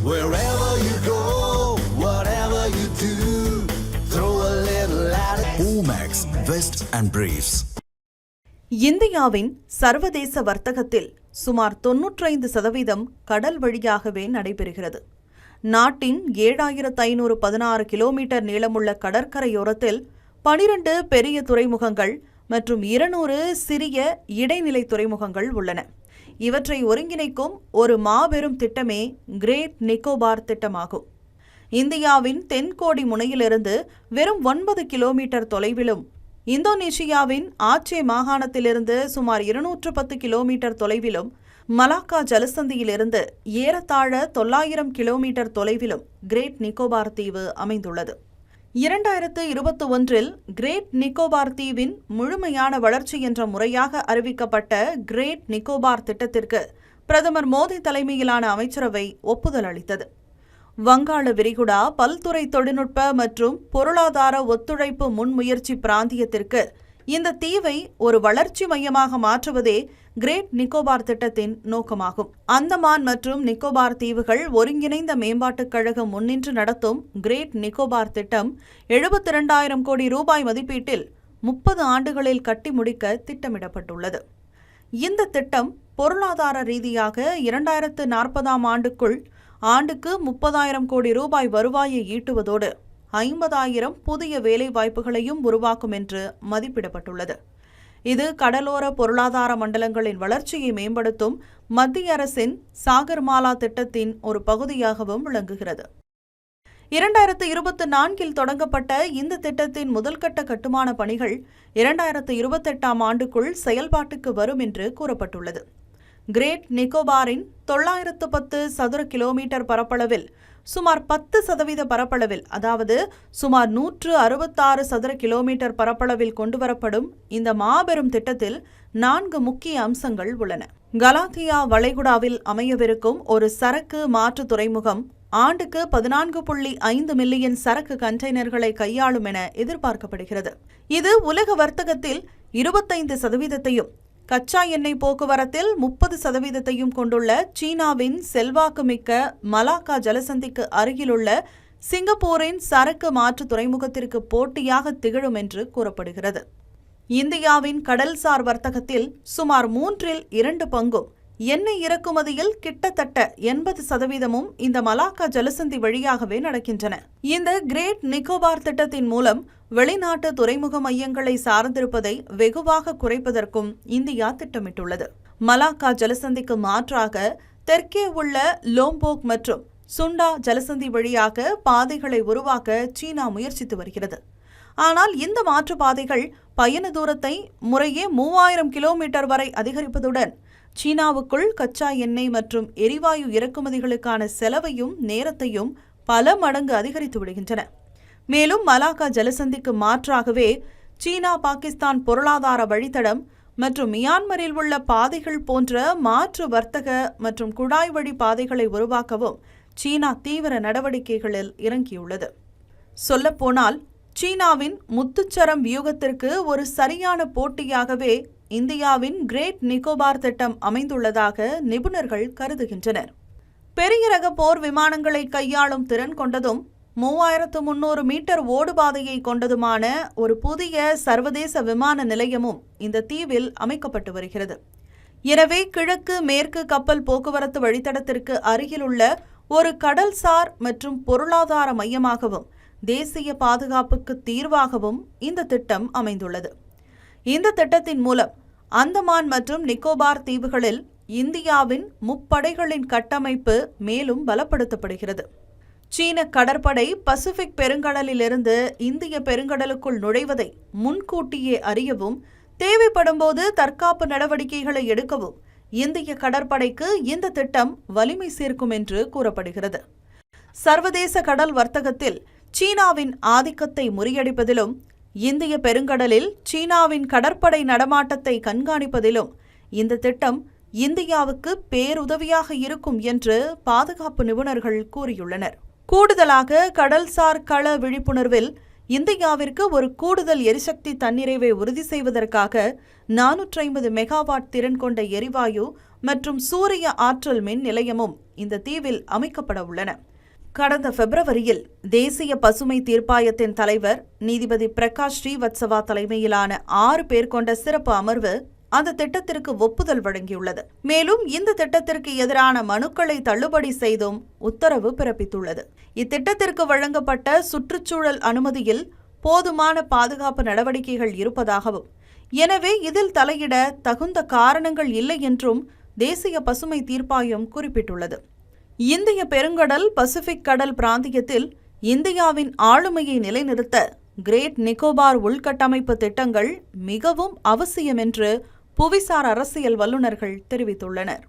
Wherever you go, whatever you do, throw a little at it. Omax, Vest and Briefs. இந்தியாவின் சர்வதேச வர்த்தகத்தில் சுமார் 95% கடல் வழியாகவே நடைபெறுகிறது. நாட்டின் 7516 கிலோமீட்டர் நீளமுள்ள கடற்கரையோரத்தில் 12 பெரிய துறைமுகங்கள் மற்றும் 200 சிறிய இடைநிலை துறைமுகங்கள் உள்ளன. இவற்றை ஒருங்கிணைக்கும் ஒரு மாபெரும் திட்டமே கிரேட் நிக்கோபார் திட்டமாகும். இந்தியாவின் தென்கோடி முனையிலிருந்து வெறும் 9 கிலோமீட்டர் தொலைவிலும், இந்தோனேஷியாவின் ஆச்சே மாகாணத்திலிருந்து சுமார் 210 கிலோமீட்டர் தொலைவிலும், மலாக்கா ஜலசந்தியிலிருந்து ஏறத்தாழ 900 கிலோமீட்டர் தொலைவிலும் கிரேட் நிக்கோபார் தீவு அமைந்துள்ளது. 2021 கிரேட் நிக்கோபார் தீவின் முழுமையான வளர்ச்சி என்ற முறையாக அறிவிக்கப்பட்ட கிரேட் நிக்கோபார் திட்டத்திற்கு பிரதமர் மோடி தலைமையிலான அமைச்சரவை ஒப்புதல் அளித்தது. வங்காள விரிகுடா பல்துறை தொழில்நுட்ப மற்றும் பொருளாதார ஒத்துழைப்பு முன்முயற்சி பிராந்தியத்திற்கு இந்த தீவை ஒரு வளர்ச்சி மையமாக மாற்றுவதே கிரேட் நிக்கோபார் திட்டத்தின் நோக்கமாகும். அந்தமான் மற்றும் நிக்கோபார் தீவுகள் ஒருங்கிணைந்த மேம்பாட்டுக் கழகம் முன்னின்று நடத்தும் கிரேட் நிக்கோபார் திட்டம் 72,000 கோடி ரூபாய் மதிப்பீட்டில் 30 ஆண்டுகளில் கட்டி முடிக்க திட்டமிடப்பட்டுள்ளது. இந்த திட்டம் பொருளாதார ரீதியாக 2040ஆம் ஆண்டுக்குள் ஆண்டுக்கு 30,000 கோடி ரூபாய் வருவாயை ஈட்டுவதோடு 50,000 புதிய வேலை வாய்ப்புகளையும் உருவாக்கும் என்று மதிப்பிடப்பட்டுள்ளது. இது கடலோர பொருளாதார மண்டலங்களின் வளர்ச்சியை மேம்படுத்தும் மத்திய அரசின் சாகர்மாலா திட்டத்தின் ஒரு பகுதியாகவும் விளங்குகிறது. 2024இல் தொடங்கப்பட்ட இந்த திட்டத்தின் முதல்கட்ட கட்டுமான பணிகள் 2028ஆம் ஆண்டுக்குள் செயல்பாட்டுக்கு வரும் என்று கூறப்பட்டுள்ளது. கிரேட் நிக்கோபாரின் 910 சதுர கிலோமீட்டர் பரப்பளவில் சுமார் 10% பரப்பளவில், அதாவது சுமார் 166 சதுர கிலோமீட்டர் பரப்பளவில் கொண்டுவரப்படும் இந்த மாபெரும் திட்டத்தில் 4 முக்கிய அம்சங்கள் உள்ளன. கலாத்தியா வளைகுடாவில் அமையவிருக்கும் ஒரு சரக்கு மாற்று துறைமுகம் ஆண்டுக்கு 14.5 மில்லியன் சரக்கு கண்டெய்னர்களை கையாளும் என எதிர்பார்க்கப்படுகிறது. இது உலக வர்த்தகத்தில் 25%, கச்சா எண்ணெய் போக்குவரத்தில் 30% கொண்டுள்ள சீனாவின் செல்வாக்குமிக்க மலாக்கா ஜலசந்திக்கு அருகிலுள்ள சிங்கப்பூரின் சரக்கு மாற்று துறைமுகத்திற்கு போட்டியாக திகழும் என்று கூறப்படுகிறது. இந்தியாவின் கடல்சார் வர்த்தகத்தில் சுமார் 2/3 பங்கும், எண்ணெய் இறக்குமதியில் கிட்டத்தட்ட 80% இந்த மலாக்கா ஜலசந்தி வழியாகவே நடக்கின்றன. இந்த கிரேட் நிக்கோபார் திட்டத்தின் மூலம் வெளிநாட்டு துறைமுக மையங்களை சார்ந்திருப்பதை வெகுவாக குறைப்பதற்கும் இந்தியா திட்டமிட்டுள்ளது. மலாக்கா ஜலசந்திக்கு மாற்றாக தெற்கே உள்ள லோம்போக் மற்றும் சுண்டா ஜலசந்தி வழியாக பாதைகளை உருவாக்க சீனா முயற்சித்து வருகிறது. ஆனால் இந்த மாற்று பாதைகள் பயண தூரத்தை முறையே 3000 கிலோமீட்டர் வரை அதிகரிப்பதுடன் சீனாவுக்குள் கச்சா எண்ணெய் மற்றும் எரிவாயு இறக்குமதிகளுக்கான செலவையும் நேரத்தையும் பல மடங்கு அதிகரித்து விடுகின்றன. மேலும் மலாக்கா ஜலசந்திக்கு மாற்றாகவே சீனா பாகிஸ்தான் பொருளாதார வழித்தடம் மற்றும் மியான்மரில் உள்ள பாதைகள் போன்ற மாற்று வர்த்தக மற்றும் குழாய் வழி பாதைகளை உருவாக்கவும் சீனா தீவிர நடவடிக்கைகளில் இறங்கியுள்ளது. சொல்லப்போனால் சீனாவின் முத்துச்சரம் வியூகத்திற்கு ஒரு சரியான போட்டியாகவே இந்தியாவின் கிரேட் நிக்கோபார் திட்டம் அமைந்துள்ளதாக நிபுணர்கள் கருதுகின்றனர். பெரிய ரக போர் விமானங்களை கையாளும் திறன் கொண்டதும் 3300 மீட்டர் ஓடுபாதையை கொண்டதுமான ஒரு புதிய சர்வதேச விமான நிலையமும் இந்த தீவில் அமைக்கப்பட்டு வருகிறது. எனவே கிழக்கு மேற்கு கப்பல் போக்குவரத்து வழித்தடத்திற்கு அருகிலுள்ள ஒரு கடல்சார் மற்றும் பொருளாதார மையமாகவும் தேசிய பாதுகாப்புக்கு தீர்வாகவும் இந்த திட்டம் அமைந்துள்ளது. இந்த திட்டத்தின் மூலம் அந்தமான் மற்றும் நிக்கோபார் தீவுகளில் இந்தியாவின் முப்படைகளின் கட்டமைப்பு மேலும் பலப்படுத்தப்படுகிறது. சீன கடற்படை பசிபிக் பெருங்கடலிலிருந்து இந்திய பெருங்கடலுக்குள் நுழைவதை முன்கூட்டியே அறியவும், தேவைப்படும்போது தற்காப்பு நடவடிக்கைகளை எடுக்கவும் இந்திய கடற்படைக்கு இந்த திட்டம் வலிமை சேர்க்கும் என்று கூறப்படுகிறது. சர்வதேச கடல் வர்த்தகத்தில் சீனாவின் ஆதிக்கத்தை முறியடிப்பதிலும், இந்திய பெருங்கடலில் சீனாவின் கடற்படை நடமாட்டத்தை கண்காணிப்பதிலும் இந்த திட்டம் இந்தியாவுக்கு பேருதவியாக இருக்கும் என்று பாதுகாப்பு நிபுணர்கள் கூறியுள்ளனர். கூடுதலாக கடல்சார் கள விழிப்புணர்வில் இந்தியாவிற்கு ஒரு கூடுதல் எரிசக்தி தன்னிறைவை உறுதி செய்வதற்காக 450 மெகாவாட் திறன் கொண்ட எரிவாயு மற்றும் சூரிய ஆற்றல் மின் நிலையமும் இந்த தீவில் அமைக்கப்பட உள்ளன. கடந்த பிப்ரவரியில் தேசிய பசுமை தீர்ப்பாயத்தின் தலைவர் நீதிபதி பிரகாஷ் ஸ்ரீவத்சவா தலைமையிலான 6 பேர் கொண்ட சிறப்பு அமர்வு அந்த திட்டத்திற்கு ஒப்புதல் வழங்கியுள்ளது. மேலும் இந்த திட்டத்திற்கு எதிரான மனுக்களை தள்ளுபடி செய்தும் உத்தரவு பிறப்பித்துள்ளது. இத்திட்டத்திற்கு வழங்கப்பட்ட சுற்றுச்சூழல் அனுமதியில் போதுமான பாதுகாப்பு நடவடிக்கைகள் இருப்பதாகவும், எனவே இதில் தலையிட தகுந்த காரணங்கள் இல்லை என்றும் தேசிய பசுமை தீர்ப்பாயம் குறிப்பிட்டுள்ளது. இந்திய பெருங்கடல் பசிபிக் கடல் பிராந்தியத்தில் இந்தியாவின் ஆளுமையை நிலைநிறுத்த கிரேட் நிக்கோபார் உள்கட்டமைப்பு திட்டங்கள் மிகவும் அவசியம் என்று புவிசார் அரசியல் வல்லுநர்கள் தெரிவித்துள்ளனர்.